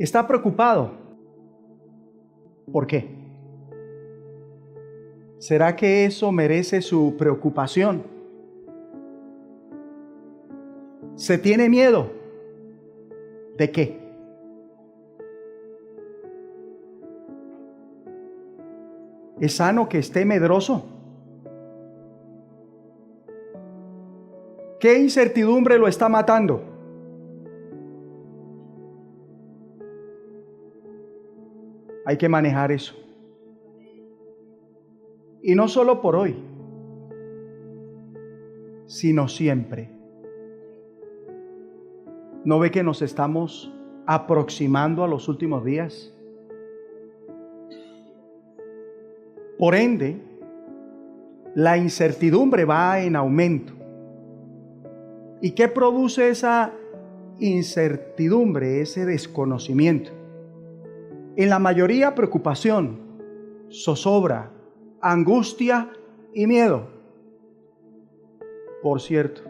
Está preocupado. ¿Por qué? ¿Será que eso merece su preocupación? ¿Se tiene miedo? ¿De qué? ¿Es sano que esté medroso? ¿Qué incertidumbre lo está matando? Hay que manejar eso. Y no solo por hoy, sino siempre. ¿No ve que nos estamos aproximando a los últimos días? Por ende, la incertidumbre va en aumento. ¿Y qué produce esa incertidumbre, ese desconocimiento? En la mayoría, preocupación, zozobra, angustia y miedo. Por cierto,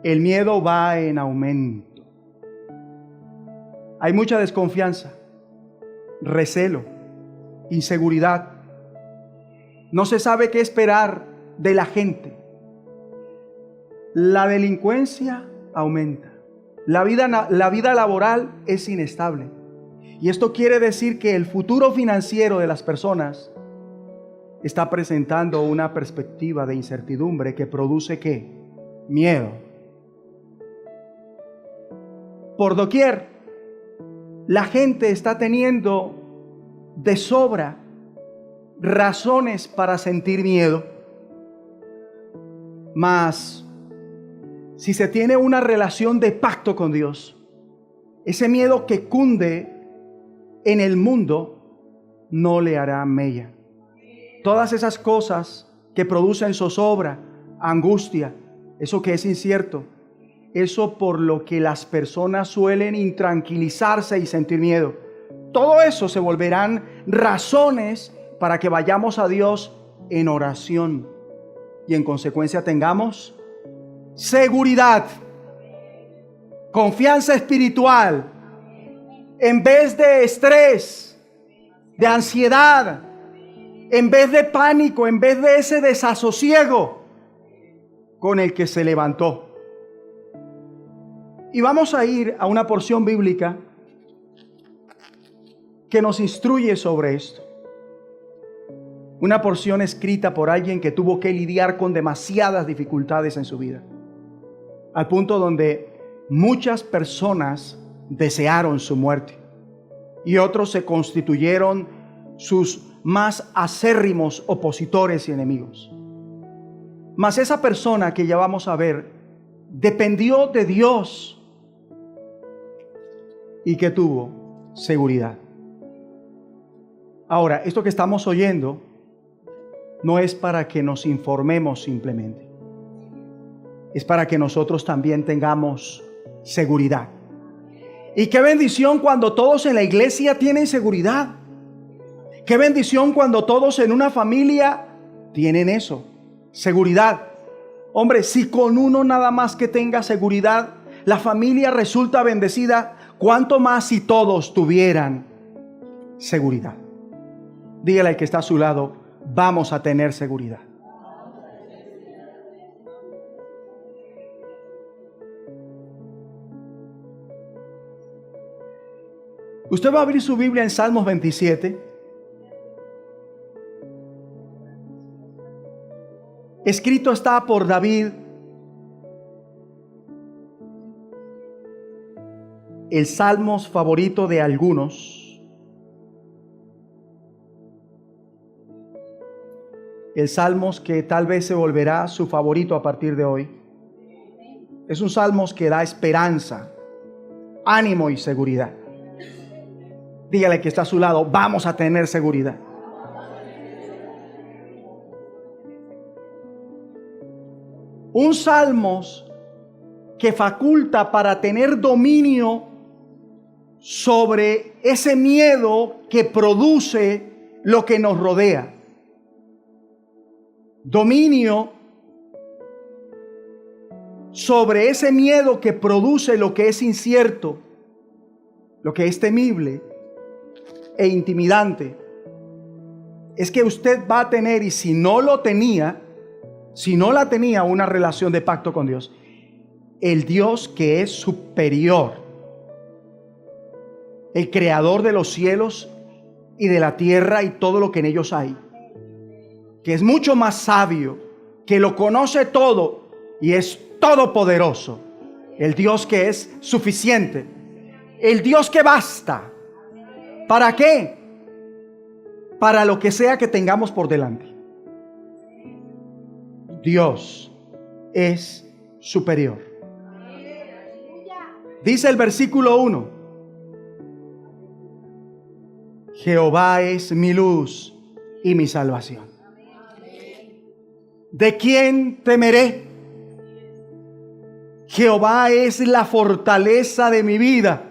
el miedo va en aumento. Hay mucha desconfianza, recelo, inseguridad. No se sabe qué esperar de la gente. La delincuencia aumenta. La vida laboral es inestable. Y esto quiere decir que el futuro financiero de las personas está presentando una perspectiva de incertidumbre que produce ¿qué? Miedo. Por doquier, la gente está teniendo de sobra razones para sentir miedo. Mas, si se tiene una relación de pacto con Dios, ese miedo que cunde en el mundo no le hará mella. Todas esas cosas que producen zozobra, angustia, eso que es incierto, eso por lo que las personas suelen intranquilizarse y sentir miedo, todo eso se volverán razones para que vayamos a Dios en oración y en consecuencia tengamos seguridad, confianza espiritual, en vez de estrés, de ansiedad, en vez de pánico, en vez de ese desasosiego con el que se levantó. Y vamos a ir a una porción bíblica que nos instruye sobre esto. Una porción escrita por alguien que tuvo que lidiar con demasiadas dificultades en su vida, al punto donde muchas personas desearon su muerte y otros se constituyeron sus más acérrimos opositores y enemigos. Mas esa persona que ya vamos a ver dependió de Dios y que tuvo seguridad. Ahora, esto que estamos oyendo no es para que nos informemos simplemente, es para que nosotros también tengamos seguridad. Y qué bendición cuando todos en la iglesia tienen seguridad. Qué bendición cuando todos en una familia tienen eso, seguridad. Hombre, si con uno nada más que tenga seguridad, la familia resulta bendecida, ¿cuánto más si todos tuvieran seguridad? Dígale al que está a su lado, vamos a tener seguridad. Usted va a abrir su Biblia en Salmos 27. Escrito está por David. El Salmos favorito de algunos. El Salmos que tal vez se volverá su favorito a partir de hoy. Es un Salmos que da esperanza, ánimo y seguridad. Dígale que está a su lado, vamos a tener seguridad. Un Salmos que faculta para tener dominio sobre ese miedo que produce lo que nos rodea. Dominio sobre ese miedo que produce lo que es incierto, lo que es temible e intimidante, es que usted va a tener, y si no la tenía, una relación de pacto con Dios, el Dios que es superior, el creador de los cielos y de la tierra y todo lo que en ellos hay, que es mucho más sabio, que lo conoce todo y es todopoderoso, el Dios que es suficiente, el Dios que basta. ¿Para qué? Para lo que sea que tengamos por delante. Dios es superior. Dice el versículo 1: Jehová es mi luz y mi salvación. ¿De quién temeré? Jehová es la fortaleza de mi vida.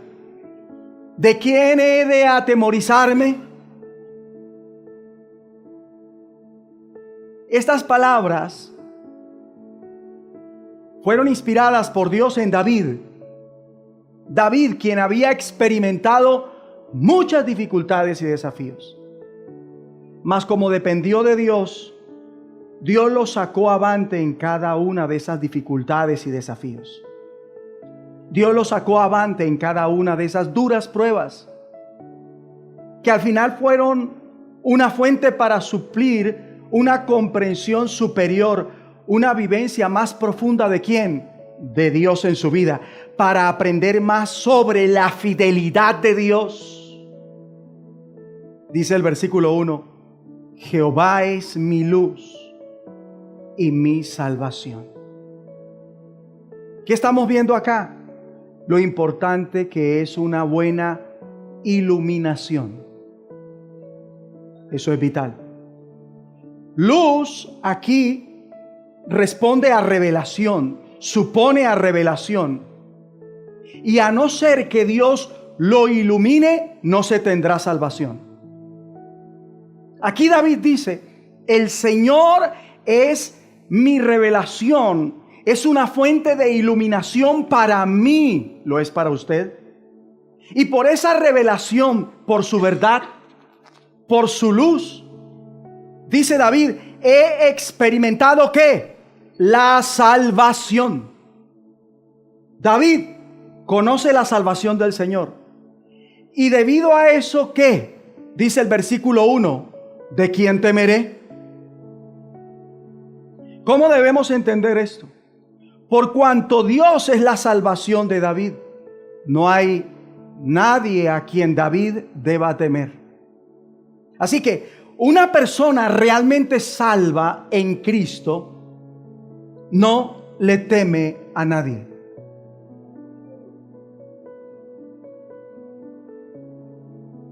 ¿De quién he de atemorizarme? Estas palabras fueron inspiradas por Dios en David. David, quien había experimentado muchas dificultades y desafíos. Mas como dependió de Dios, Dios lo sacó avante en cada una de esas dificultades y desafíos. Dios lo sacó avante en cada una de esas duras pruebas, que al final fueron una fuente para suplir una comprensión superior, una vivencia más profunda ¿de quién? De Dios en su vida, para aprender más sobre la fidelidad de Dios. Dice el versículo 1: Jehová es mi luz y mi salvación. ¿Qué estamos viendo acá? Lo importante que es una buena iluminación. Eso es vital. Luz aquí responde a revelación, supone a revelación. Y a no ser que Dios lo ilumine, no se tendrá salvación. Aquí David dice: el Señor es mi revelación, es una fuente de iluminación para mí. ¿Lo es para usted? Y por esa revelación, por su verdad, por su luz, dice David, he experimentado ¿qué? La salvación. David conoce la salvación del Señor. Y debido a eso, ¿qué? Dice el versículo 1, ¿de quién temeré? ¿Cómo debemos entender esto? Por cuanto Dios es la salvación de David, no hay nadie a quien David deba temer. Así que una persona realmente salva en Cristo no le teme a nadie.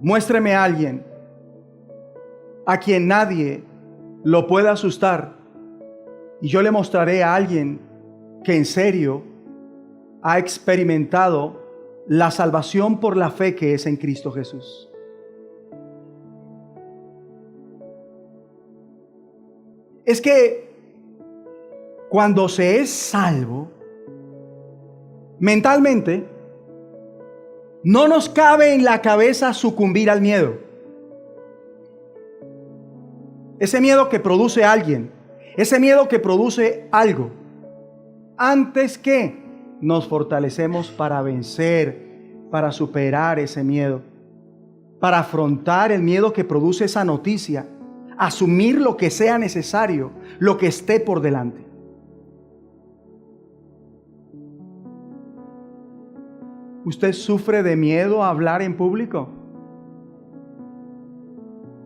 Muéstreme a alguien a quien nadie lo pueda asustar, y yo le mostraré a alguien que en serio ha experimentado la salvación por la fe que es en Cristo Jesús. Es que cuando se es salvo, mentalmente, no nos cabe en la cabeza sucumbir al miedo. Ese miedo que produce alguien, ese miedo que produce algo. Antes que nos fortalecemos para vencer, para superar ese miedo, para afrontar el miedo que produce esa noticia, asumir lo que sea necesario, lo que esté por delante. ¿Usted sufre de miedo a hablar en público?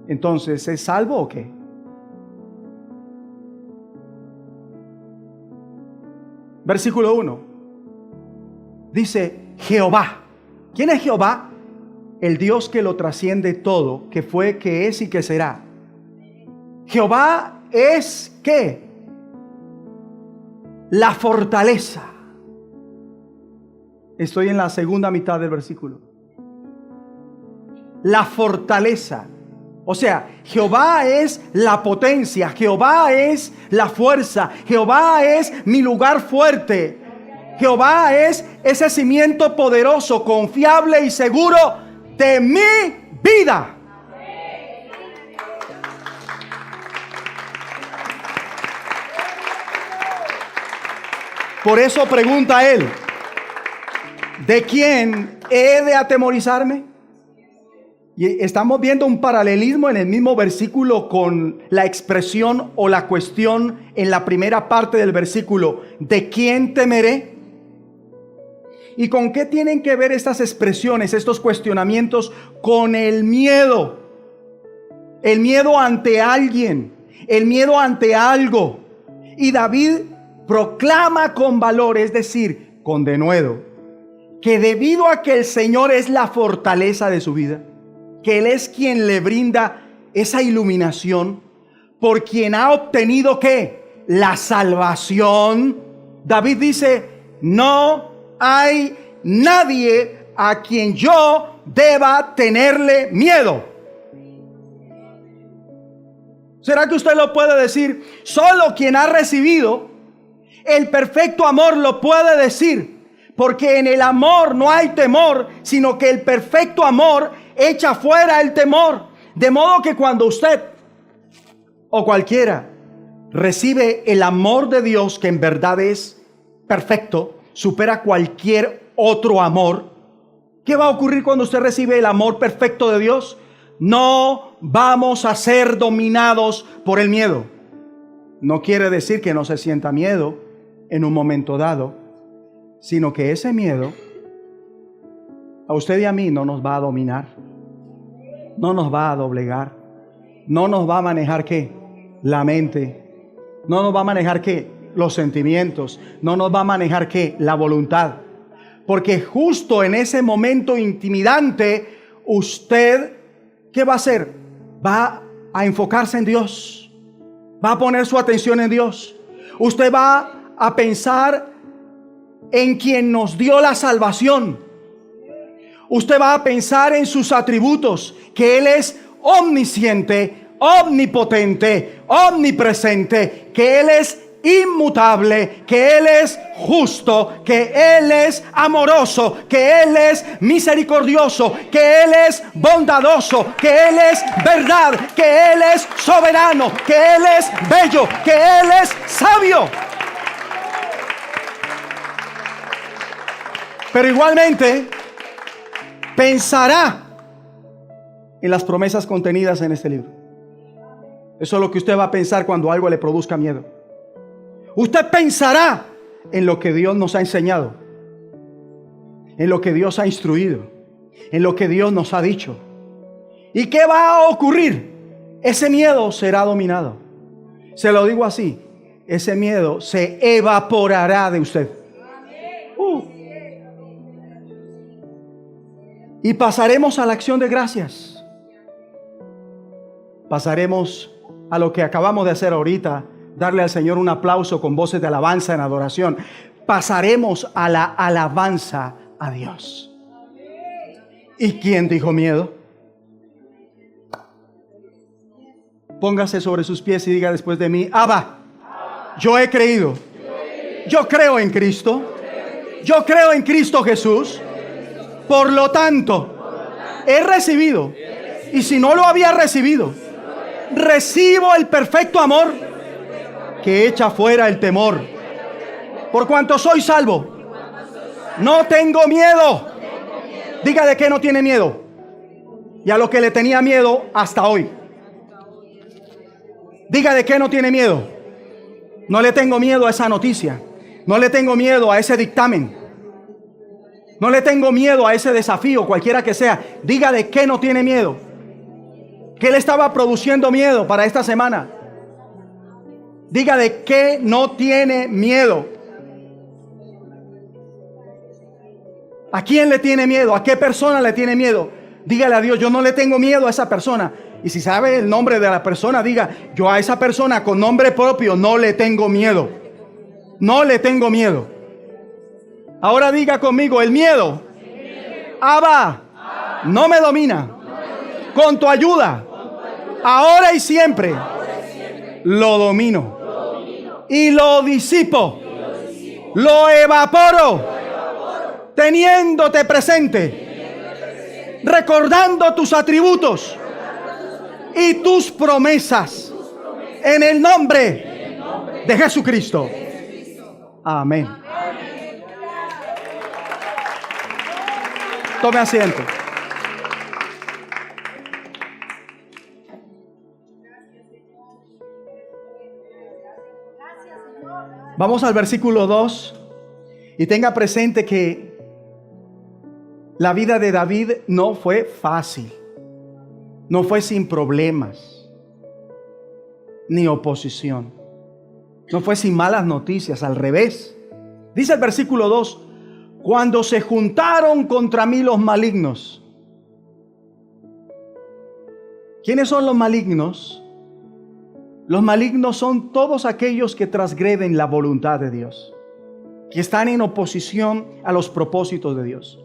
Entonces, ¿es salvo o qué? Versículo 1. Dice Jehová. ¿Quién es Jehová? El Dios que lo trasciende todo, que fue, que es y que será. Jehová es ¿qué? La fortaleza. Estoy en la segunda mitad del versículo. La fortaleza. O sea, Jehová es la potencia, Jehová es la fuerza, Jehová es mi lugar fuerte, Jehová es ese cimiento poderoso, confiable y seguro de mi vida. Por eso pregunta él: ¿de quién he de atemorizarme? Y estamos viendo un paralelismo en el mismo versículo con la expresión o la cuestión en la primera parte del versículo: ¿de quién temeré? ¿Y con qué tienen que ver estas expresiones, estos cuestionamientos? Con el miedo. El miedo ante alguien, el miedo ante algo. Y David proclama con valor, es decir, con denuedo, que debido a que el Señor es la fortaleza de su vida, que Él es quien le brinda esa iluminación, por quien ha obtenido ¿qué? La salvación. David dice: no hay nadie a quien yo deba tenerle miedo. ¿Será que usted lo puede decir? Solo quien ha recibido el perfecto amor lo puede decir, porque en el amor no hay temor, sino que el perfecto amor echa fuera el temor. De modo que cuando usted o cualquiera recibe el amor de Dios, que en verdad es perfecto, supera cualquier otro amor, ¿qué va a ocurrir cuando usted recibe el amor perfecto de Dios? No vamos a ser dominados por el miedo. No quiere decir que no se sienta miedo en un momento dado, sino que ese miedo a usted y a mí no nos va a dominar, no nos va a doblegar, no nos va a manejar ¿qué? La mente, no nos va a manejar ¿qué? Los sentimientos, no nos va a manejar ¿qué? La voluntad. Porque justo en ese momento intimidante, usted ¿qué va a hacer? Va a enfocarse en Dios, va a poner su atención en Dios. Usted va a pensar en quien nos dio la salvación. Usted va a pensar en sus atributos, que Él es omnisciente, omnipotente, omnipresente, que Él es inmutable, que Él es justo, que Él es amoroso, que Él es misericordioso, que Él es bondadoso, que Él es verdad, que Él es soberano, que Él es bello, que Él es sabio. Pero igualmente pensará en las promesas contenidas en este libro. Eso es lo que usted va a pensar cuando algo le produzca miedo. Usted pensará en lo que Dios nos ha enseñado, en lo que Dios ha instruido, en lo que Dios nos ha dicho. ¿Y qué va a ocurrir? Ese miedo será dominado. Se lo digo así: ese miedo se evaporará de usted. Y pasaremos a la acción de gracias. Pasaremos a lo que acabamos de hacer ahorita: darle al Señor un aplauso con voces de alabanza en adoración. Pasaremos a la alabanza a Dios. ¿Y quién dijo miedo? Póngase sobre sus pies y diga después de mí: Abba, yo he creído. Yo creo en Cristo. Yo creo en Cristo Jesús. Por lo tanto, he recibido. Y si no lo había recibido, recibo el perfecto amor que echa fuera el temor. Por cuanto soy salvo, no tengo miedo. Diga de qué no tiene miedo. Y a lo que le tenía miedo hasta hoy. Diga de qué no tiene miedo. No le tengo miedo a esa noticia. No le tengo miedo a ese dictamen. No le tengo miedo a ese desafío, cualquiera que sea. Diga de qué no tiene miedo. ¿Qué le estaba produciendo miedo para esta semana? Diga de qué no tiene miedo. ¿A quién le tiene miedo? ¿A qué persona le tiene miedo? Dígale a Dios: yo no le tengo miedo a esa persona. Y si sabe el nombre de la persona, diga: yo a esa persona con nombre propio no le tengo miedo. No le tengo miedo. Ahora diga conmigo: el miedo, Abba, no me domina. Con tu ayuda, ahora y siempre, lo domino. Y lo disipo. lo evaporo, teniéndote presente, recordando tus atributos y tus promesas, en el nombre de Jesucristo. Amén. Tome asiento. Vamos al versículo 2 y tenga presente que la vida de David no fue fácil, no fue sin problemas, ni oposición, no fue sin malas noticias, al revés. Dice el versículo 2, cuando se juntaron contra mí los malignos. ¿Quiénes son los malignos? Los malignos son todos aquellos que transgreden la voluntad de Dios, que están en oposición a los propósitos de Dios.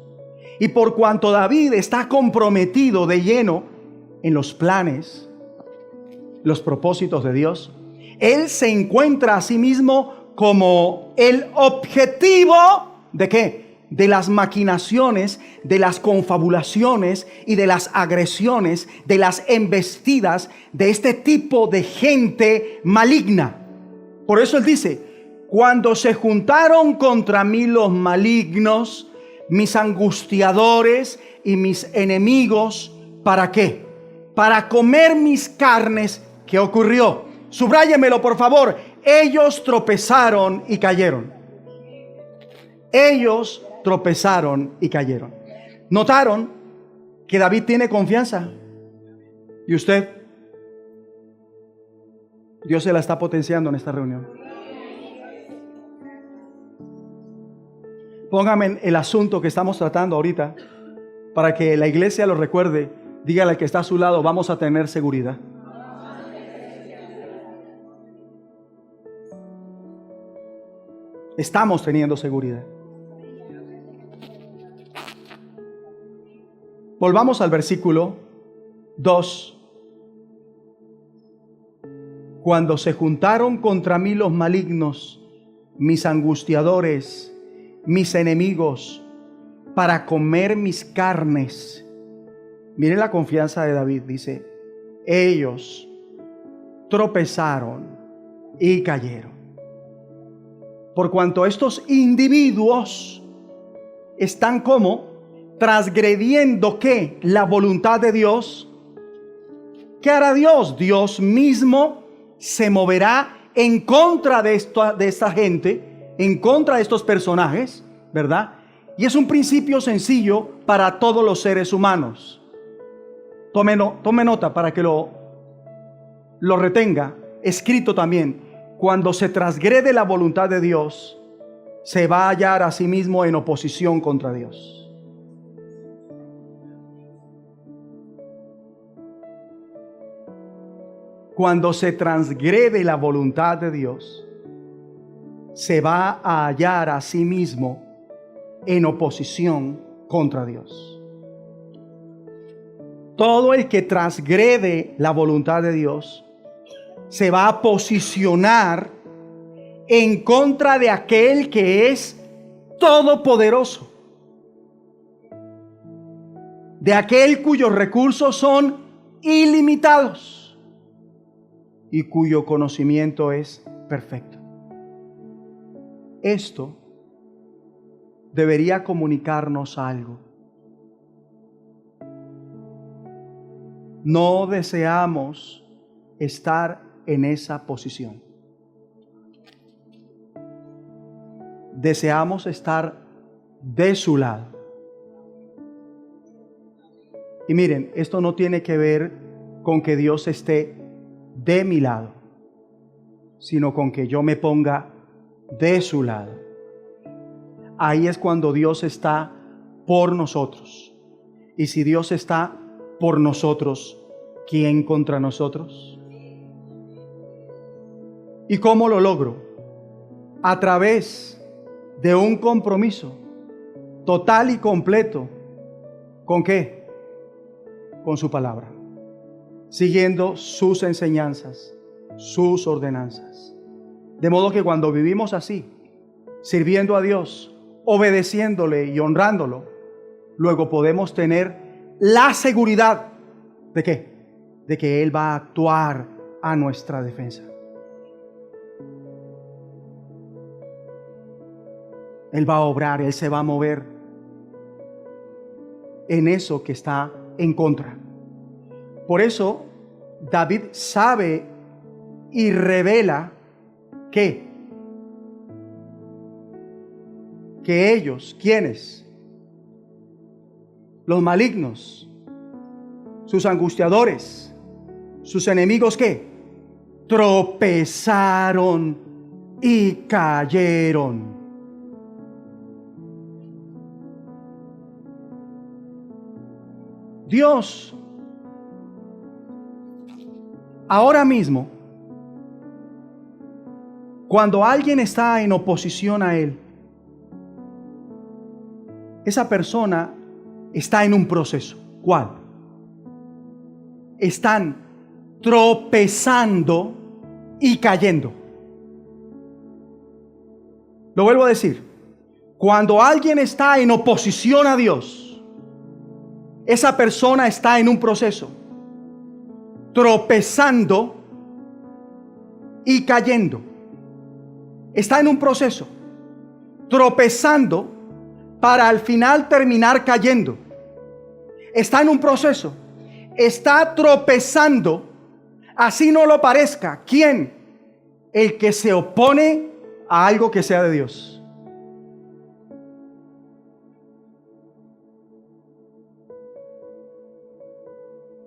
Y por cuanto David está comprometido de lleno en los planes, los propósitos de Dios, él se encuentra a sí mismo como el objetivo ¿de qué? De las maquinaciones, de las confabulaciones y de las agresiones, de las embestidas de este tipo de gente maligna. Por eso él dice, cuando se juntaron contra mí los malignos, mis angustiadores y mis enemigos, ¿para qué? Para comer mis carnes. ¿Qué ocurrió? Subráyemelo, por favor. Ellos tropezaron y cayeron. Ellos tropezaron y cayeron. ¿Notaron que David tiene confianza? ¿Y usted? Dios se la está potenciando en esta reunión. Póngame el asunto que estamos tratando ahorita para que la iglesia lo recuerde. Dígale al que está a su lado, vamos a tener seguridad. Estamos teniendo seguridad. Volvamos al versículo 2. Cuando se juntaron contra mí los malignos, mis angustiadores, mis enemigos, para comer mis carnes. Miren la confianza de David, dice, ellos tropezaron y cayeron. Por cuanto estos individuos están como transgrediendo ¿qué? La voluntad de Dios. ¿Qué hará Dios? Dios mismo se moverá en contra de esta gente, en contra de estos personajes, ¿verdad? Y es un principio sencillo para todos los seres humanos. Tome nota para que lo retenga. Escrito también. Cuando se transgrede la voluntad de Dios, se va a hallar a sí mismo en oposición contra Dios. Cuando se transgrede la voluntad de Dios, se va a hallar a sí mismo en oposición contra Dios. Todo el que transgrede la voluntad de Dios se va a posicionar en contra de aquel que es todopoderoso, de aquel cuyos recursos son ilimitados y cuyo conocimiento es perfecto. Esto debería comunicarnos algo. No deseamos estar en esa posición. Deseamos estar de su lado. Y miren, esto no tiene que ver con que Dios esté de mi lado, sino con que yo me ponga de su lado. Ahí es cuando Dios está por nosotros. Y si Dios está por nosotros, ¿quién contra nosotros? ¿Y cómo lo logro? A través de un compromiso total y completo. ¿Con qué? Con su palabra. Siguiendo sus enseñanzas, sus ordenanzas. De modo que cuando vivimos así, sirviendo a Dios, obedeciéndole y honrándolo, luego podemos tener la seguridad ¿de qué? De que Él va a actuar a nuestra defensa. Él va a obrar, Él se va a mover en eso que está en contra. Por eso David sabe y revela que ellos, ¿quiénes? Los malignos, sus angustiadores, sus enemigos, ¿qué? Tropezaron y cayeron. Dios ahora mismo, cuando alguien está en oposición a Él, esa persona está en un proceso. ¿Cuál? Están tropezando y cayendo. Lo vuelvo a decir. Cuando alguien está en oposición a Dios, esa persona está en un proceso, tropezando y cayendo. Está en un proceso, tropezando para al final terminar cayendo. Está en un proceso, está tropezando, así no lo parezca. ¿Quién? El que se opone a algo que sea de Dios.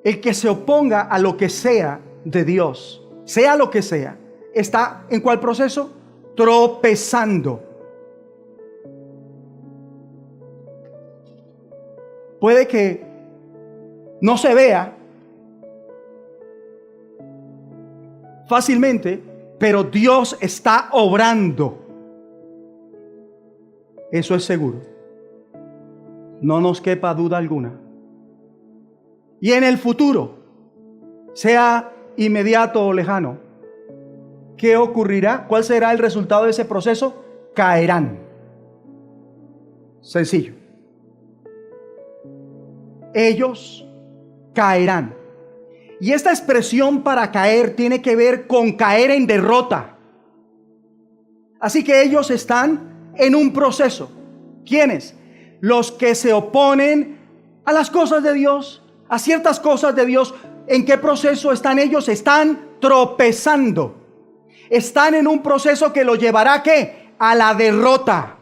El que se oponga a lo que sea de Dios, sea lo que sea, está ¿en cuál proceso? Tropezando. Puede que no se vea fácilmente, pero Dios está obrando. Eso es seguro. No nos quepa duda alguna. Y en el futuro, sea inmediato o lejano, ¿qué ocurrirá? ¿Cuál será el resultado de ese proceso? Caerán. Sencillo. Ellos caerán. Y esta expresión para caer tiene que ver con caer en derrota. Así que ellos están en un proceso. ¿Quiénes? Los que se oponen a las cosas de Dios, a ciertas cosas de Dios. ¿En qué proceso están ellos? Están tropezando. Están en un proceso que lo llevará, ¿qué? A la derrota.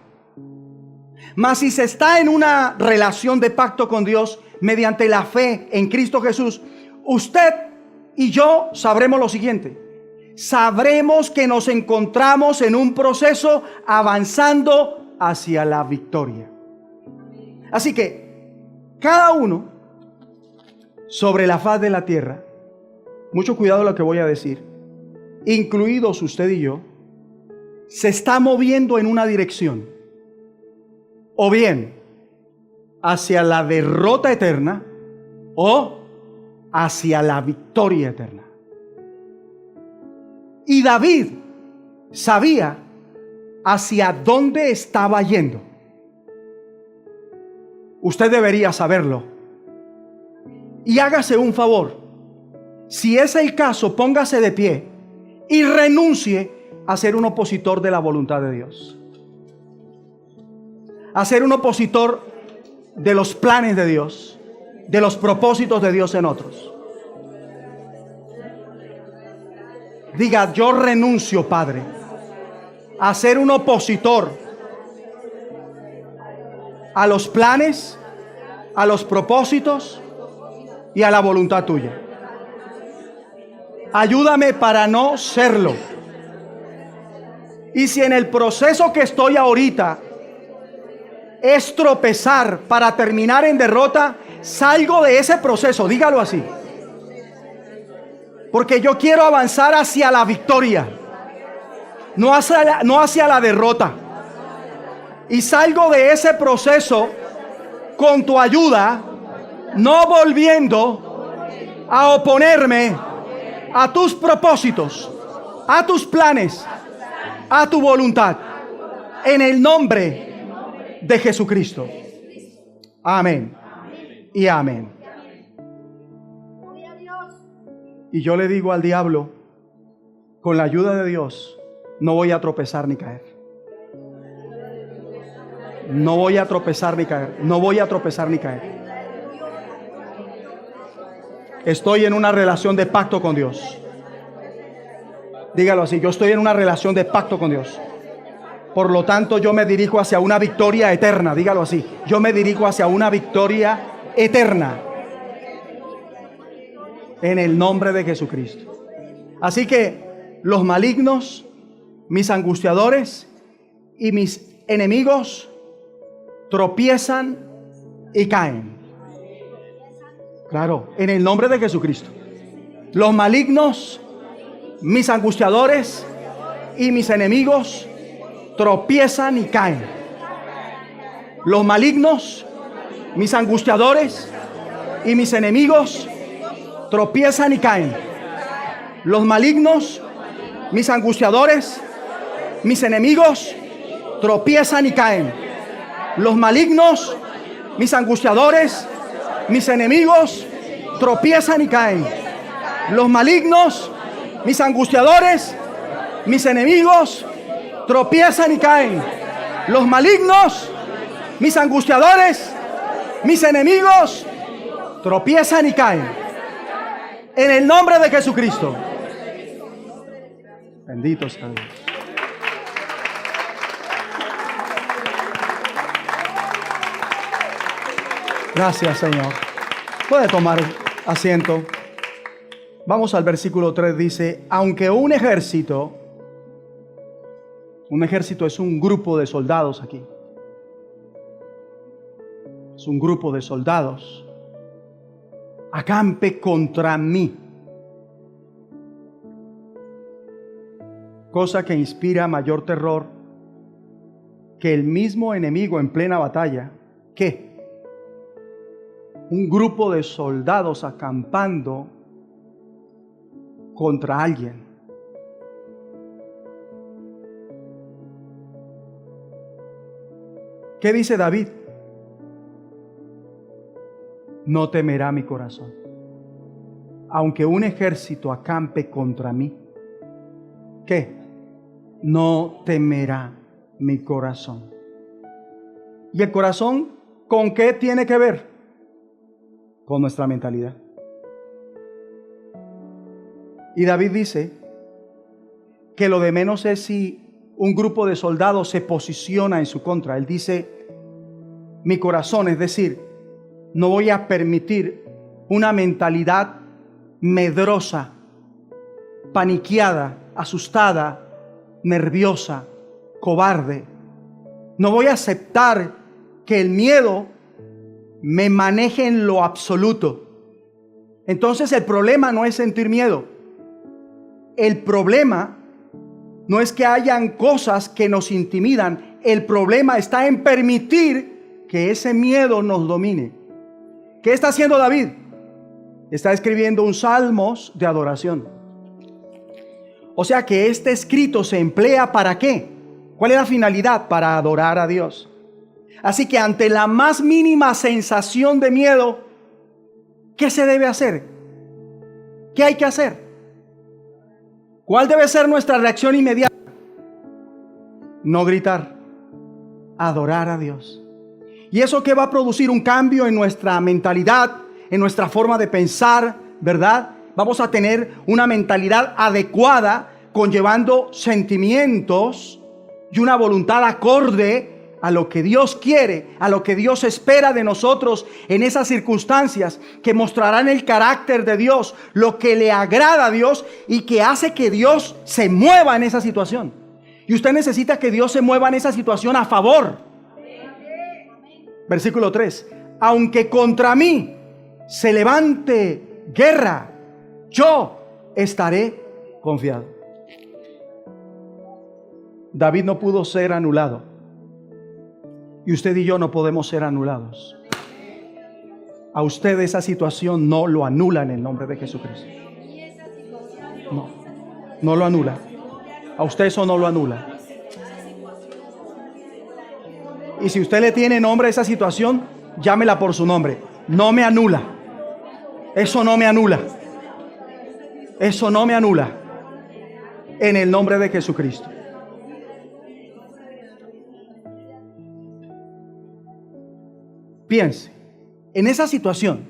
Mas si se está en una relación de pacto con Dios mediante la fe en Cristo Jesús, usted y yo sabremos lo siguiente. Sabremos que nos encontramos en un proceso avanzando hacia la victoria. Así que cada uno sobre la faz de la tierra, mucho cuidado lo que voy a decir, incluidos usted y yo, se está moviendo en una dirección, o bien hacia la derrota eterna o hacia la victoria eterna. Y David sabía hacia dónde estaba yendo. Usted debería saberlo. Y hágase un favor. Si es el caso, póngase de pie y renuncie a ser un opositor de la voluntad de Dios. A ser un opositor de los planes de Dios, de los propósitos de Dios en otros. Diga: yo renuncio, Padre, a ser un opositor a los planes, a los propósitos y a la voluntad tuya. Ayúdame para no serlo. Y si en el proceso que estoy ahorita es tropezar para terminar en derrota, salgo de ese proceso, dígalo así. Porque yo quiero avanzar hacia la victoria, no hacia la derrota. Y salgo de ese proceso con tu ayuda, no volviendo a oponerme a tus propósitos, a tus planes, a tu voluntad. En el nombre de Jesucristo. Amén. Y amén. Y yo le digo al diablo, con la ayuda de Dios, no voy a tropezar ni caer. No voy a tropezar ni caer. No voy a tropezar ni caer. Estoy en una relación de pacto con Dios. Dígalo así, yo estoy en una relación de pacto con Dios. Por lo tanto, yo me dirijo hacia una victoria eterna. Dígalo así, yo me dirijo hacia una victoria eterna. En el nombre de Jesucristo. Así que los malignos, mis angustiadores y mis enemigos tropiezan y caen. Claro, en el nombre de Jesucristo. Los malignos, mis angustiadores y mis enemigos tropiezan y caen. Los malignos, mis angustiadores y mis enemigos tropiezan y caen. Los malignos, mis angustiadores, mis enemigos tropiezan y caen. Los malignos, mis angustiadores, mis enemigos tropiezan y caen. Los malignos, mis angustiadores, mis enemigos tropiezan y caen. Los malignos, mis angustiadores, mis enemigos tropiezan y caen. En el nombre de Jesucristo. Bendito sea Dios. Gracias, Señor. Puede tomar asiento. Vamos al versículo 3. Dice, aunque un ejército es un grupo de soldados aquí. Es un grupo de soldados. Acampe contra mí. Cosa que inspira mayor terror que el mismo enemigo en plena batalla. ¿Qué? Un grupo de soldados acampando contra alguien. ¿Qué dice David? No temerá mi corazón, aunque un ejército acampe contra mí. ¿Qué? No temerá mi corazón. ¿Y el corazón con qué tiene que ver? Con nuestra mentalidad. Y David dice que lo de menos es si un grupo de soldados se posiciona en su contra. Él dice, mi corazón, es decir, no voy a permitir una mentalidad medrosa, paniqueada, asustada, nerviosa, cobarde. No voy a aceptar que el miedo me maneje en lo absoluto. Entonces el problema no es sentir miedo. El problema no es que hayan cosas que nos intimidan. El problema está en permitir que ese miedo nos domine. ¿Qué está haciendo David? Está escribiendo un salmos de adoración. O sea que este escrito se emplea ¿para qué? ¿Cuál es la finalidad? Para adorar a Dios. Así que ante la más mínima sensación de miedo, ¿qué se debe hacer? ¿Qué hay que hacer? ¿Cuál debe ser nuestra reacción inmediata? No gritar, adorar a Dios. ¿Y eso qué va a producir? Un cambio en nuestra mentalidad, en nuestra forma de pensar, ¿verdad? Vamos a tener una mentalidad adecuada, conllevando sentimientos y una voluntad acorde a lo que Dios quiere, a lo que Dios espera de nosotros en esas circunstancias, que mostrarán el carácter de Dios, lo que le agrada a Dios y que hace que Dios se mueva en esa situación. Y usted necesita que Dios se mueva en esa situación a favor. Versículo 3. Aunque contra mí se levante guerra, yo estaré confiado. David no pudo ser anulado. Y usted y yo no podemos ser anulados. A usted esa situación no lo anula en el nombre de Jesucristo. No lo anula. A usted eso no lo anula. Y si usted le tiene nombre a esa situación, llámela por su nombre. No me anula. Eso no me anula. Eso no me anula. En el nombre de Jesucristo. Piense, en esa situación,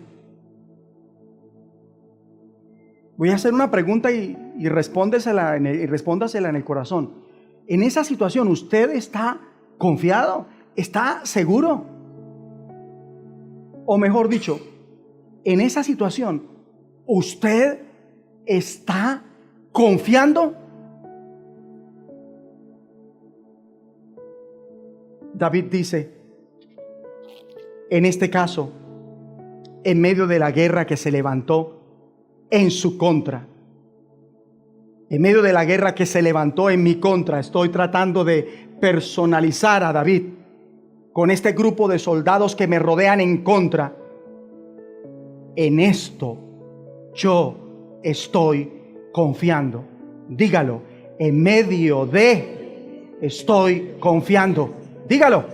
voy a hacer una pregunta y respóndasela en el corazón. En esa situación, ¿usted está confiado? ¿Está seguro? O mejor dicho, en esa situación, ¿usted está confiando? David dice, en este caso, en medio de la guerra que se levantó en su contra, en medio de la guerra que se levantó en mi contra, estoy tratando de personalizar a David con este grupo de soldados que me rodean en contra. En esto yo estoy confiando. Dígalo, en medio de estoy confiando. Dígalo,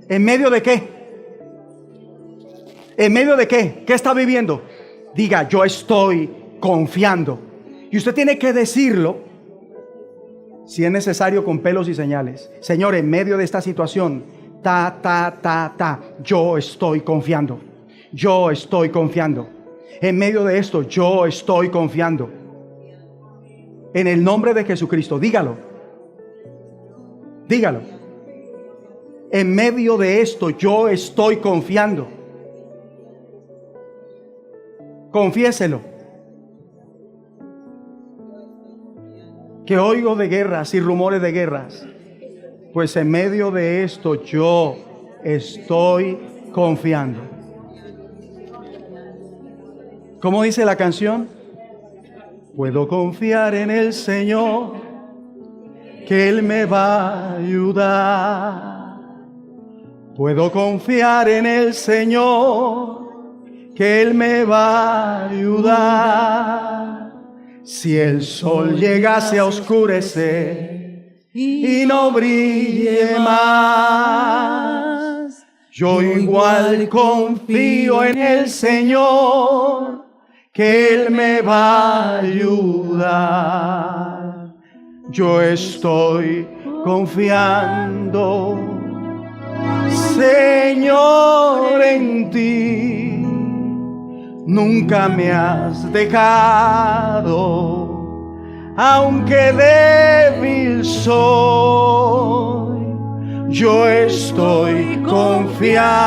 ¿en medio de qué? ¿En medio de qué? ¿Qué está viviendo? Diga, yo estoy confiando. Y usted tiene que decirlo, si es necesario, con pelos y señales. Señor, en medio de esta situación, yo estoy confiando. Yo estoy confiando. En medio de esto, yo estoy confiando. En el nombre de Jesucristo, dígalo. Dígalo. En medio de esto, yo estoy confiando. Confiéselo. Que oigo de guerras y rumores de guerras. Pues en medio de esto yo estoy confiando. ¿Cómo dice la canción? Puedo confiar en el Señor, que Él me va a ayudar. Puedo confiar en el Señor, que Él me va a ayudar. Si el sol llegase a oscurecer y no brille más, yo igual confío en el Señor, que Él me va a ayudar. Yo estoy confiando, Señor, en ti. Nunca me has dejado, aunque débil soy. Yo estoy confiando,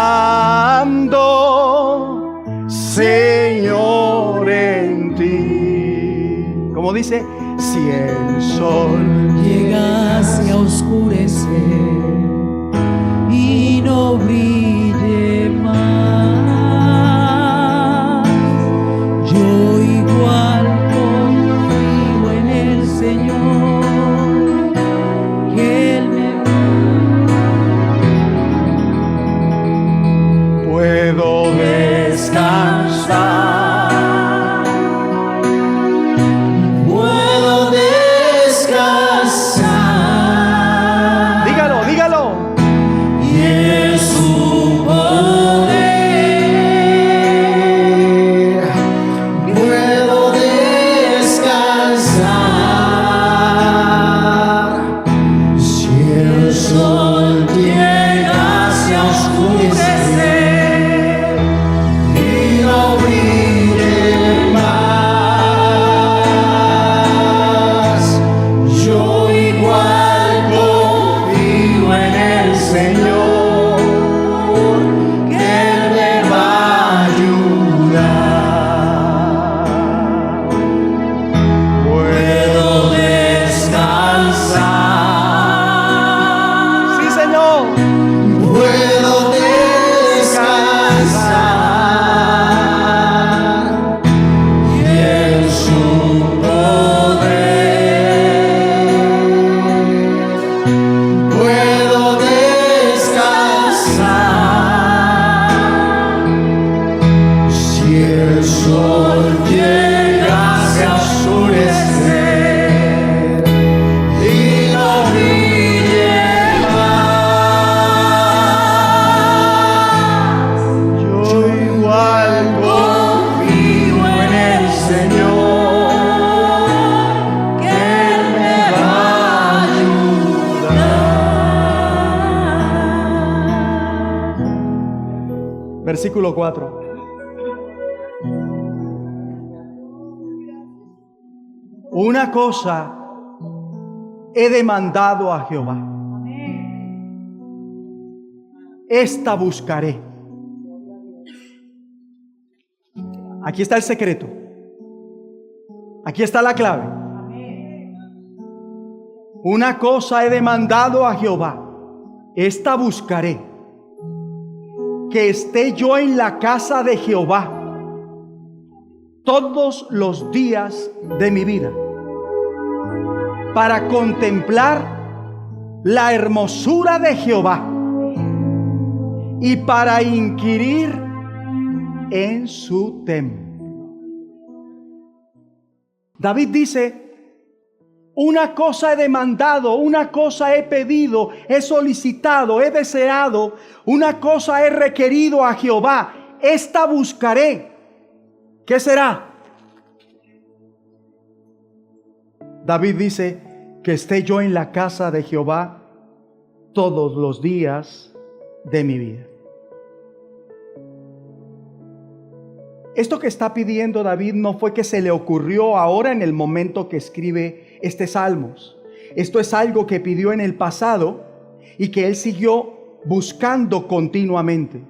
Señor, en ti. Como dice, si el sol llegase a oscurecer y no brille más, yo igual confío en el Señor, que Él me puedo descansar. puedo descansar. Dígalo, dígalo. Y en su Versículo 4. Una cosa he demandado a Jehová, esta buscaré. Aquí está el secreto. Aquí está la clave. Una cosa he demandado a Jehová, esta buscaré, que esté yo en la casa de Jehová todos los días de mi vida, para contemplar la hermosura de Jehová y para inquirir en su templo. David dice: una cosa he demandado, una cosa he pedido, he solicitado, he deseado, una cosa he requerido a Jehová, esta buscaré. ¿Qué será? David dice: que esté yo en la casa de Jehová todos los días de mi vida. Esto que está pidiendo David no fue que se le ocurrió ahora en el momento que escribe este Salmos. Esto es algo que pidió en el pasado y que él siguió buscando continuamente.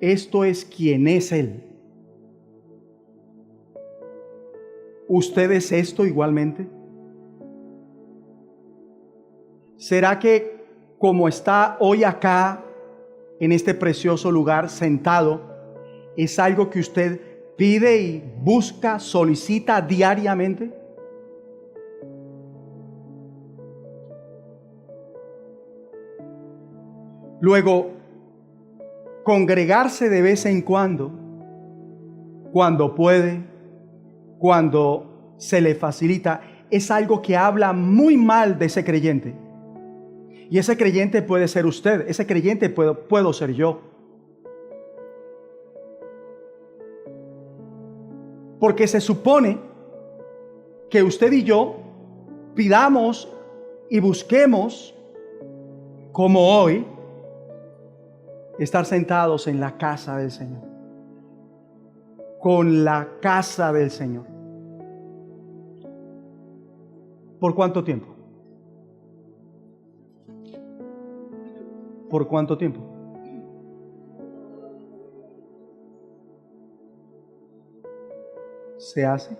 Esto es quien es él. ¿Usted es esto igualmente? ¿Será que como está hoy acá, en este precioso lugar, sentado, es algo que usted pide y busca, solicita diariamente? Luego, congregarse de vez en cuando puede, cuando se le facilita, es algo que habla muy mal de ese creyente. Y ese creyente puede ser usted, ese creyente puedo ser yo. Porque se supone que usted y yo pidamos y busquemos, como hoy, estar sentados en la casa del Señor. Con la casa del Señor. ¿Por cuánto tiempo? ¿Por cuánto tiempo? ¿Se hace?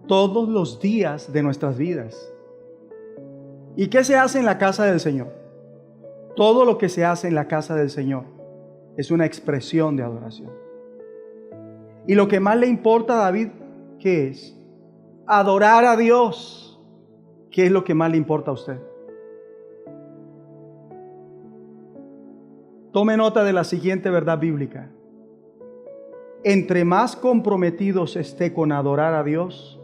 Todos los días de nuestras vidas. ¿Y qué se hace en la casa del Señor? Todo lo que se hace en la casa del Señor es una expresión de adoración. Y lo que más le importa a David, ¿qué es? Adorar a Dios. ¿Qué es lo que más le importa a usted? Tome nota de la siguiente verdad bíblica. Entre más comprometidos esté con adorar a Dios,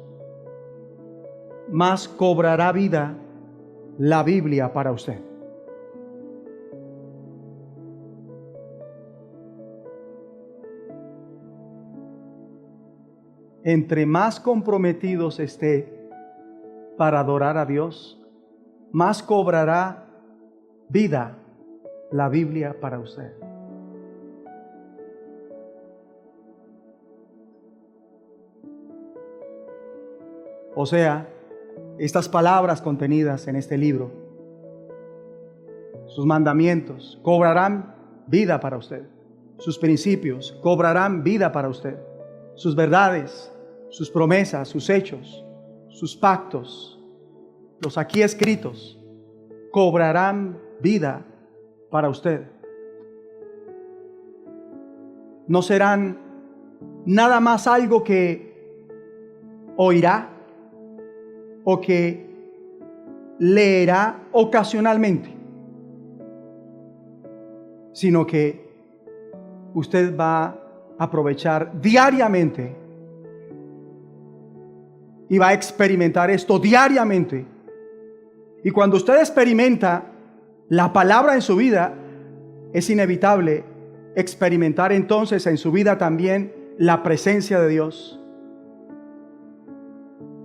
más cobrará vida la Biblia para usted. Entre más comprometidos esté para adorar a Dios, más cobrará vida la Biblia para usted. O sea, estas palabras contenidas en este libro, sus mandamientos, cobrarán vida para usted. Sus principios cobrarán vida para usted. Sus verdades, sus promesas, sus hechos, sus pactos, los aquí escritos, cobrarán vida para usted. No serán nada más algo que oirá o que leerá ocasionalmente, sino que usted va a aprovechar diariamente y va a experimentar esto diariamente. Y cuando usted experimenta la palabra en su vida, es inevitable experimentar entonces en su vida también la presencia de Dios.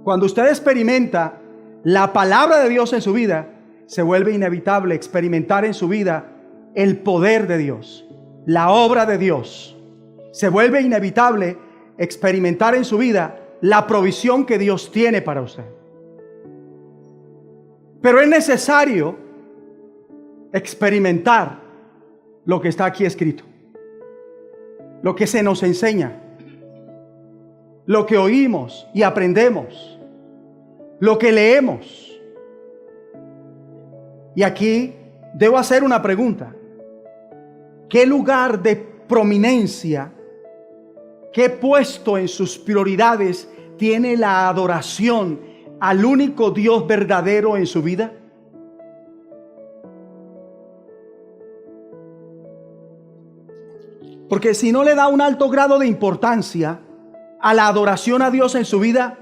Cuando usted experimenta la palabra de Dios en su vida, se vuelve inevitable experimentar en su vida el poder de Dios, la obra de Dios. Se vuelve inevitable experimentar en su vida la provisión que Dios tiene para usted. Pero es necesario experimentar lo que está aquí escrito, lo que se nos enseña, lo que oímos y aprendemos, lo que leemos. Y aquí debo hacer una pregunta. ¿Qué lugar de prominencia, qué puesto en sus prioridades tiene la adoración al único Dios verdadero en su vida? Porque si no le da un alto grado de importancia a la adoración a Dios en su vida,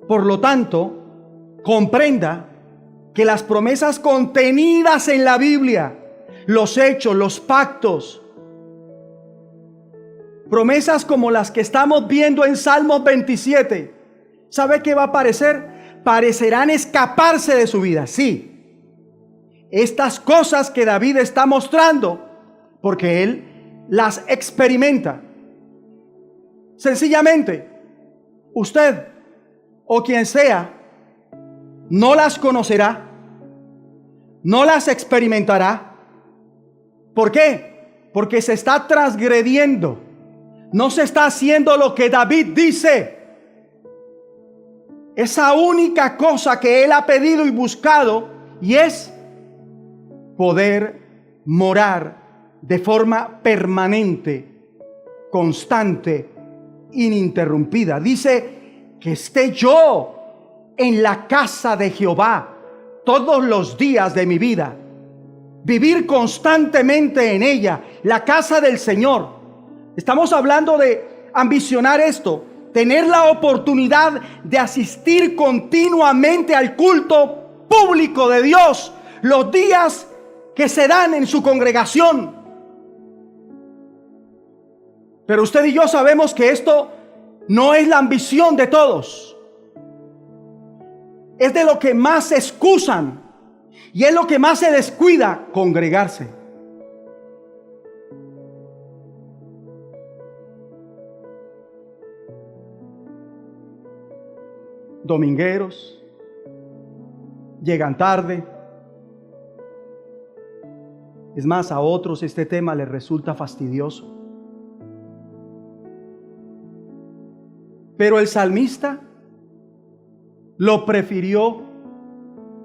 por lo tanto, comprenda que las promesas contenidas en la Biblia, los hechos, los pactos, promesas como las que estamos viendo en Salmos 27, ¿sabe qué va a parecer? Parecerán escaparse de su vida. Sí, estas cosas que David está mostrando, porque él las experimenta. Sencillamente, usted o quien sea no las conocerá, no las experimentará. ¿Por qué? Porque se está transgrediendo, no se está haciendo lo que David dice. Esa única cosa que él ha pedido y buscado, y es poder morar de forma permanente, constante, ininterrumpida. Dice que esté yo en la casa de Jehová todos los días de mi vida, vivir constantemente en ella, la casa del Señor. Estamos hablando de ambicionar esto, tener la oportunidad de asistir continuamente al culto público de Dios, los días que se dan en su congregación. Pero usted y yo sabemos que esto no es la ambición de todos. Es de lo que más se excusan y es lo que más se descuida: congregarse. Domingueros, llegan tarde. Es más, a otros este tema les resulta fastidioso. Pero el salmista lo prefirió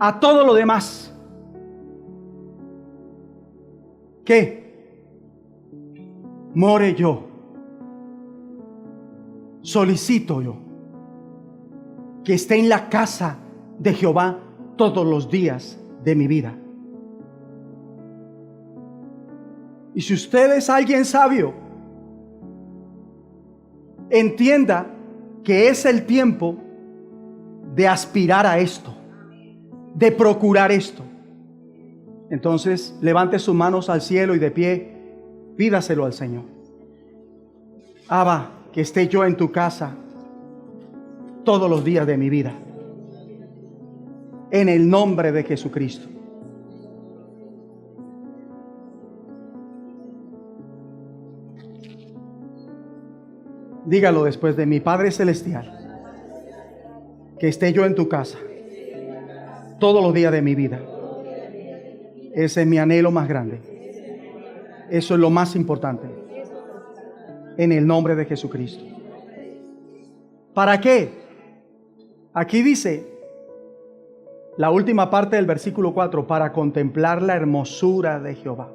a todo lo demás. ¿Qué? More yo, solicito yo que esté en la casa de Jehová todos los días de mi vida. Y si usted es alguien sabio, entienda que es el tiempo de aspirar a esto, de procurar esto. Entonces levante sus manos al cielo y de pie pídaselo al Señor. Abba, que esté yo en tu casa todos los días de mi vida, en el nombre de Jesucristo. Dígalo después de mí: Padre Celestial, que esté yo en tu casa todos los días de mi vida. Ese es mi anhelo más grande. Eso es lo más importante. En el nombre de Jesucristo. ¿Para qué? Aquí dice la última parte del versículo 4: para contemplar la hermosura de Jehová.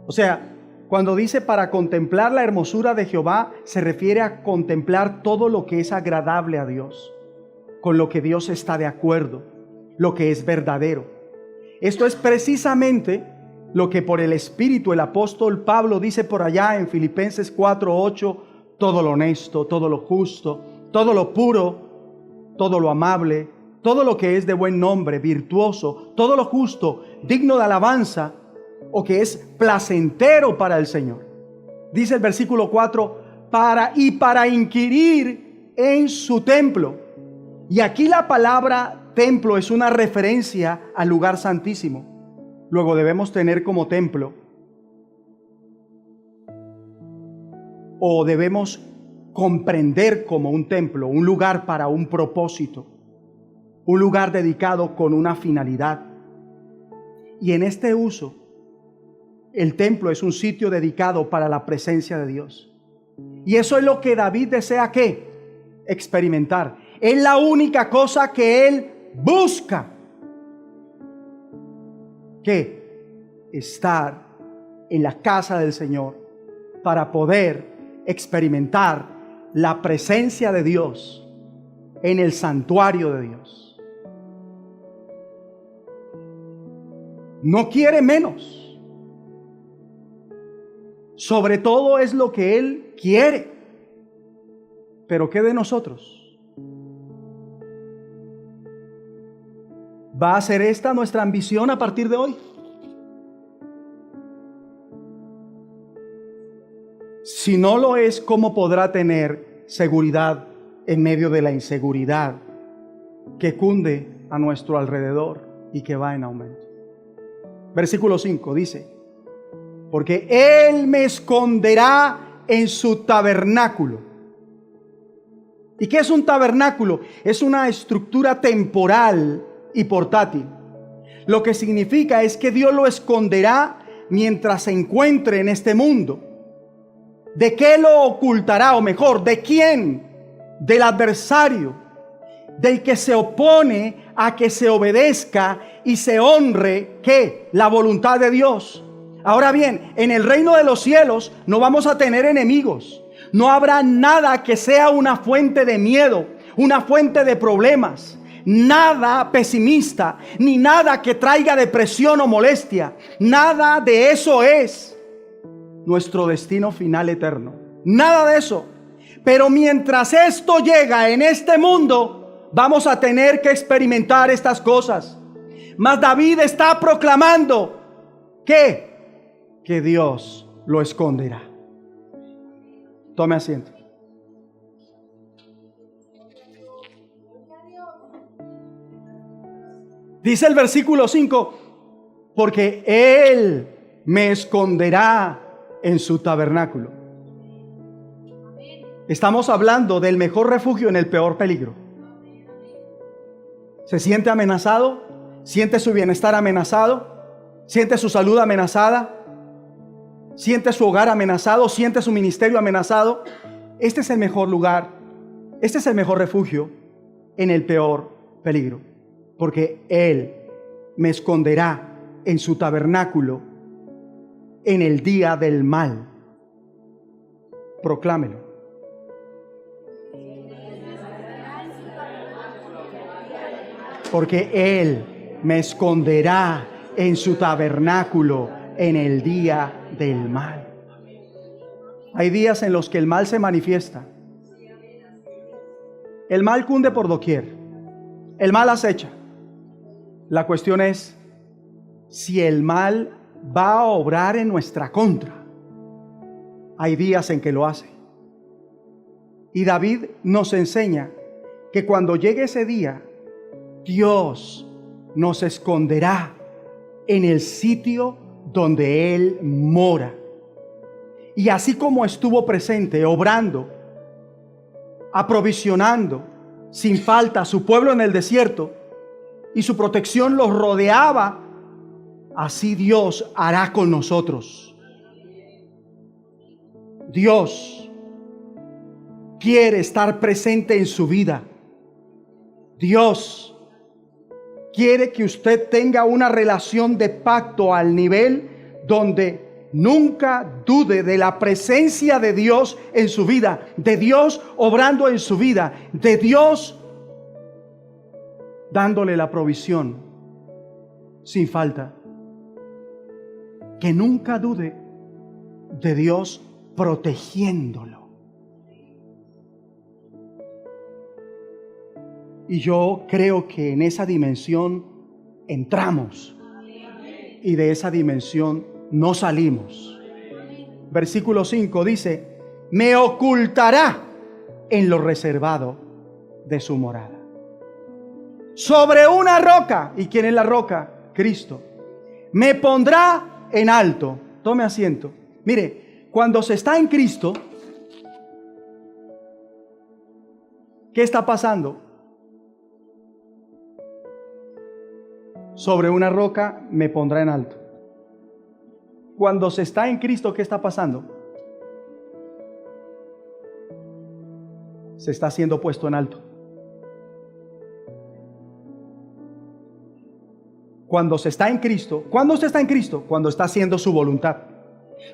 O sea, cuando dice para contemplar la hermosura de Jehová, se refiere a contemplar todo lo que es agradable a Dios, con lo que Dios está de acuerdo, lo que es verdadero. Esto es precisamente lo que por el Espíritu el apóstol Pablo dice por allá en Filipenses 4:8: todo lo honesto, todo lo justo, todo lo puro, todo lo amable, todo lo que es de buen nombre, virtuoso, todo lo justo, digno de alabanza, o que es placentero para el Señor. Dice el versículo 4: para inquirir en su templo. Y aquí la palabra templo es una referencia al lugar santísimo. Luego debemos tener como templo, o debemos comprender como un templo, un lugar para un propósito, un lugar dedicado con una finalidad. Y en este uso, el templo es un sitio dedicado para la presencia de Dios. Y eso es lo que David desea, ¿qué? Experimentar. Es la única cosa que él busca. ¿Qué? Estar en la casa del Señor para poder experimentar la presencia de Dios en el santuario de Dios. No quiere menos. Sobre todo es lo que Él quiere. Pero ¿qué de nosotros? ¿Va a ser esta nuestra ambición a partir de hoy? Si no lo es, ¿cómo podrá tener seguridad en medio de la inseguridad que cunde a nuestro alrededor y que va en aumento? Versículo 5 dice: porque Él me esconderá en su tabernáculo. ¿Y qué es un tabernáculo? Es una estructura temporal y portátil. Lo que significa es que Dios lo esconderá mientras se encuentre en este mundo. ¿De qué lo ocultará? O mejor, ¿de quién? Del adversario, del que se opone a que se obedezca y se honre, ¿qué? La voluntad de Dios. Ahora bien, en el reino de los cielos no vamos a tener enemigos. No habrá nada que sea una fuente de miedo, una fuente de problemas. Nada pesimista, ni nada que traiga depresión o molestia. Nada de eso es nuestro destino final eterno. Nada de eso. Pero mientras esto llega en este mundo, vamos a tener que experimentar estas cosas. Mas David está proclamando que Dios lo esconderá. Tome asiento. Dice el versículo 5: porque Él me esconderá en su tabernáculo. Estamos hablando del mejor refugio en el peor peligro. ¿Se siente amenazado? ¿Siente su bienestar amenazado? ¿Siente su salud amenazada? ¿Siente su hogar amenazado? ¿Siente su ministerio amenazado? Este es el mejor lugar. Este es el mejor refugio en el peor peligro. Porque Él me esconderá en su tabernáculo en el día del mal. Proclámelo. Porque Él me esconderá en su tabernáculo en el día del mal. Hay días en los que el mal se manifiesta. El mal cunde por doquier. El mal acecha. La cuestión es si el mal va a obrar en nuestra contra. Hay días en que lo hace. Y David nos enseña que cuando llegue ese día, Dios nos esconderá en el sitio donde Él mora. Y así como estuvo presente, obrando, aprovisionando sin falta a su pueblo en el desierto, y su protección los rodeaba, así Dios hará con nosotros. Dios quiere estar presente en su vida. Dios quiere que usted tenga una relación de pacto al nivel donde nunca dude de la presencia de Dios en su vida, de Dios obrando en su vida, de Dios dándole la provisión sin falta. Que nunca dude de Dios protegiéndolo. Y yo creo que en esa dimensión entramos y de esa dimensión no salimos. Versículo 5 dice: me ocultará en lo reservado de su morada. Sobre una roca. ¿Y quién es la roca? Cristo. Me pondrá en alto. Tome asiento. Mire, cuando se está en Cristo, ¿qué está pasando? Sobre una roca me pondrá en alto. Cuando se está en Cristo, ¿qué está pasando? Se está siendo puesto en alto. Cuando se está en Cristo, ¿cuándo usted está en Cristo? Cuando está haciendo su voluntad.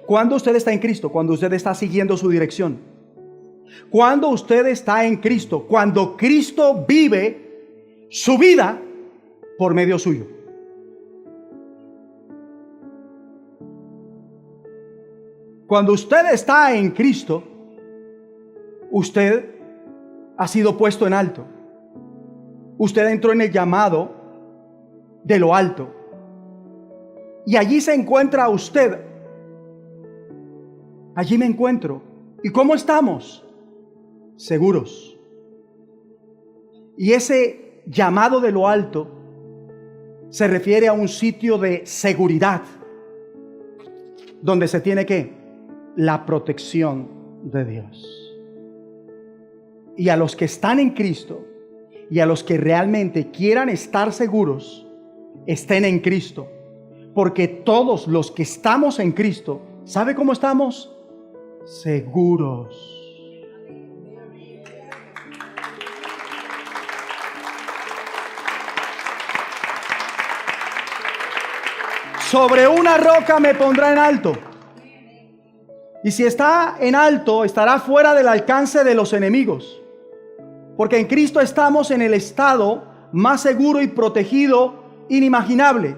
¿Cuándo usted está en Cristo? Cuando usted está siguiendo su dirección. Cuando usted está en Cristo, cuando Cristo vive su vida por medio suyo. Cuando usted está en Cristo, usted ha sido puesto en alto. Usted entró en el llamado de lo alto. Y allí se encuentra usted. Allí me encuentro. ¿Y cómo estamos? Seguros. Y ese llamado de lo alto se refiere a un sitio de seguridad, donde se tiene que la protección de Dios. Y a los que están en Cristo y a los que realmente quieran estar seguros, estén en Cristo. Porque todos los que estamos en Cristo, ¿sabe cómo estamos? Seguros. Sobre una roca me pondrá en alto. Y si está en alto, estará fuera del alcance de los enemigos. Porque en Cristo estamos en el estado más seguro y protegido inimaginable.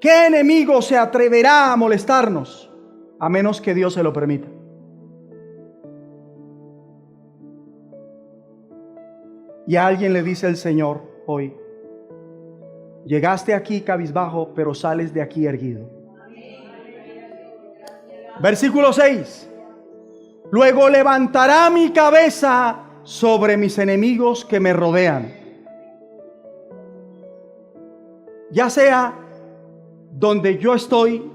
¿Qué enemigo se atreverá a molestarnos? A menos que Dios se lo permita. Y a alguien le dice el Señor hoy: llegaste aquí cabizbajo, pero sales de aquí erguido. Versículo 6. Luego levantará mi cabeza sobre mis enemigos que me rodean. Ya sea donde yo estoy,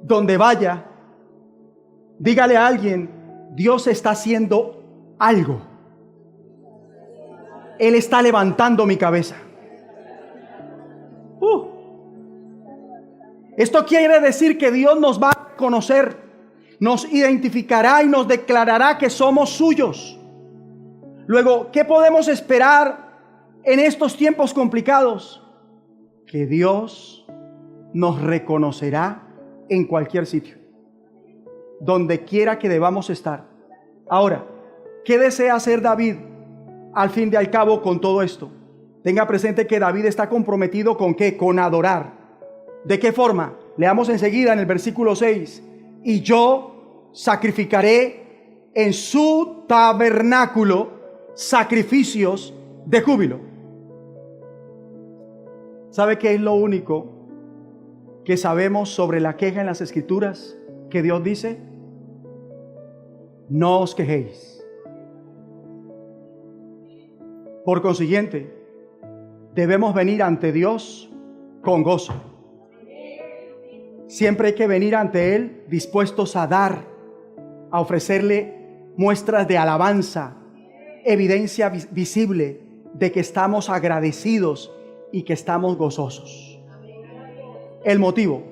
donde vaya, dígale a alguien: Dios está haciendo algo. Él está levantando mi cabeza. Esto quiere decir que Dios nos va a conocer, nos identificará y nos declarará que somos suyos. Luego, ¿qué podemos esperar en estos tiempos complicados? Que Dios nos reconocerá en cualquier sitio, donde quiera que debamos estar. Ahora, ¿qué desea hacer David al fin y al cabo con todo esto? Tenga presente que David está comprometido ¿con qué? Con adorar. ¿De qué forma? Leamos enseguida en el versículo 6. Y yo sacrificaré en su tabernáculo sacrificios de júbilo. ¿Sabe qué es lo único que sabemos sobre la queja en las Escrituras? Que Dios dice: no os quejéis. Por consiguiente, debemos venir ante Dios con gozo. Siempre hay que venir ante Él dispuestos a dar, a ofrecerle muestras de alabanza, evidencia visible de que estamos agradecidos y que estamos gozosos. El motivo: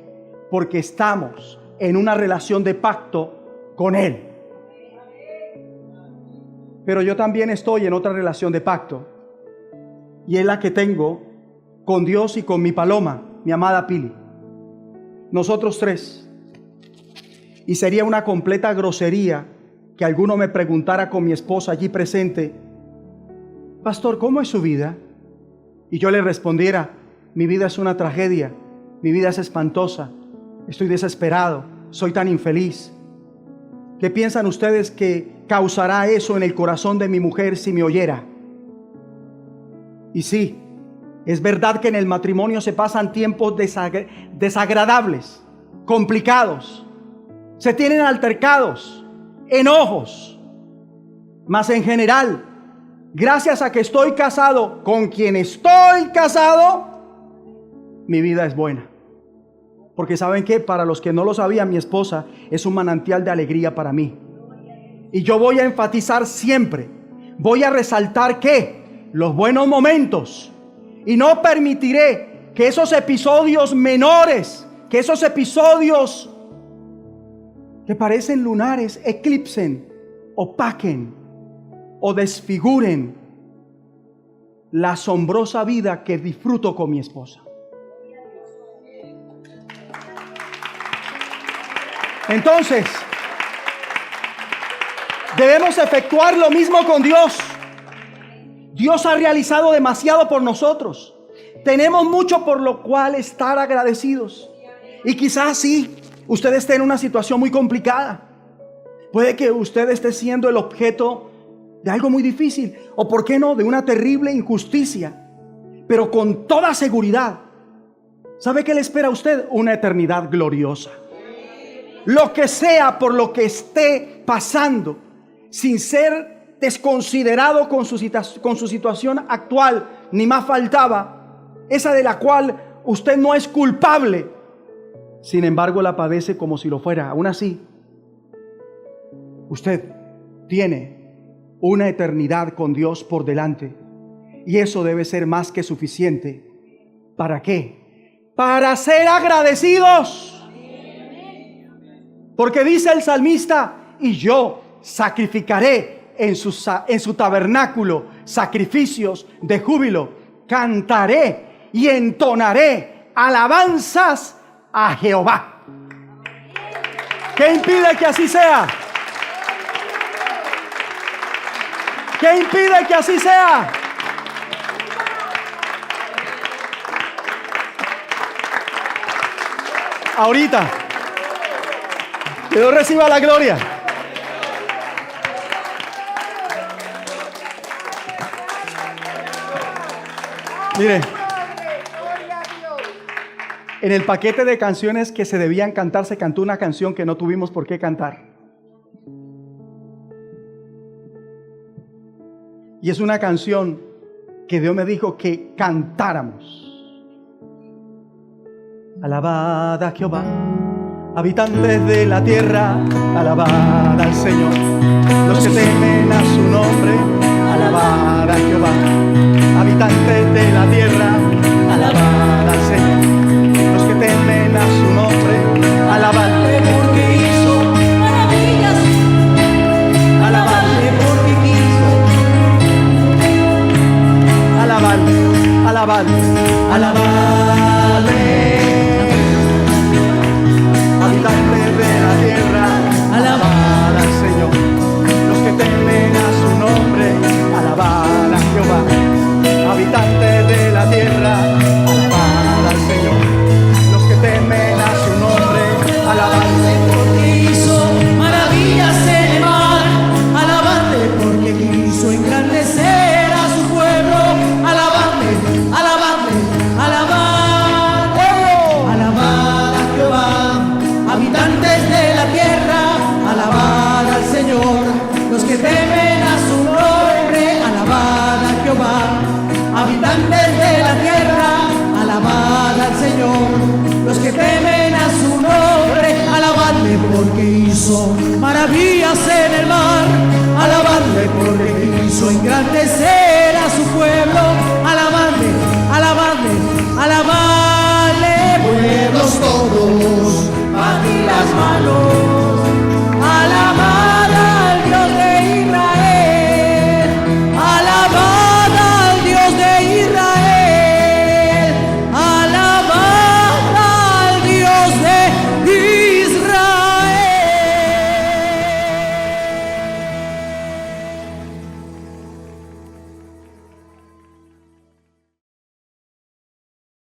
porque estamos en una relación de pacto con Él. Pero yo también estoy en otra relación de pacto, y es la que tengo con Dios y con mi paloma, mi amada Pili. Nosotros tres. Y sería una completa grosería que alguno me preguntara con mi esposa allí presente: pastor, ¿cómo es su vida? Y yo le respondiera: mi vida es una tragedia, mi vida es espantosa, estoy desesperado, soy tan infeliz. ¿Qué piensan ustedes que causará eso en el corazón de mi mujer si me oyera? Y sí, es verdad que en el matrimonio se pasan tiempos desagradables, complicados. Se tienen altercados, enojos. Mas en general, gracias a que estoy casado con quien estoy casado, mi vida es buena. Porque ¿saben qué? Para los que no lo sabían, mi esposa es un manantial de alegría para mí. Y yo voy a enfatizar siempre, voy a resaltar que los buenos momentos, y no permitiré que esos episodios menores, que esos episodios que parecen lunares, eclipsen, opaquen o desfiguren la asombrosa vida que disfruto con mi esposa. Entonces, debemos efectuar lo mismo con Dios. Dios ha realizado demasiado por nosotros. Tenemos mucho por lo cual estar agradecidos. Y quizás sí, usted esté en una situación muy complicada. Puede que usted esté siendo el objeto de algo muy difícil, o por qué no, de una terrible injusticia. Pero con toda seguridad, ¿sabe qué le espera a usted? Una eternidad gloriosa. Lo que sea por lo que esté pasando, sin ser desconsiderado con su situación actual, ni más faltaba, esa de la cual usted no es culpable, sin embargo la padece como si lo fuera. Aún así, usted tiene una eternidad con Dios por delante, y eso debe ser más que suficiente. ¿Para qué? Para ser agradecidos. Porque dice el salmista: y yo sacrificaré en su tabernáculo sacrificios de júbilo, cantaré y entonaré alabanzas a Jehová. ¿Qué impide que así sea? ¿Qué impide que así sea? Ahorita, que Dios reciba la gloria. Mire, en el paquete de canciones que se debían cantar, se cantó una canción que no tuvimos por qué cantar. Y es una canción que Dios me dijo que cantáramos. Alabad a Jehová, habitantes de la tierra, alabad al Señor. Los que temen a su nombre, alabad a Jehová. Habitantes de la tierra, alabad al Señor. Los que temen a su nombre, alabadle porque hizo maravillas. Alabadle porque quiso. Alabadle, alabadle, alabadle. Habitantes de la tierra, alabad al Señor. Los que temen a su nombre, alabad a Jehová. Habitantes de la tierra, alabad al Señor. Los que temen a su nombre, alabadle porque hizo maravillas en el mar. Alabadle porque quiso engrandecer a su pueblo. Alabadle, alabadle, alabadle. Alabad a Jehová. Habitantes de la tierra, alabad al Señor. Los que temen a su nombre, alabad a Jehová. Habitantes de la tierra, alabad al Señor. Los que temen a su nombre, alabadle porque hizo maravillas en el mar.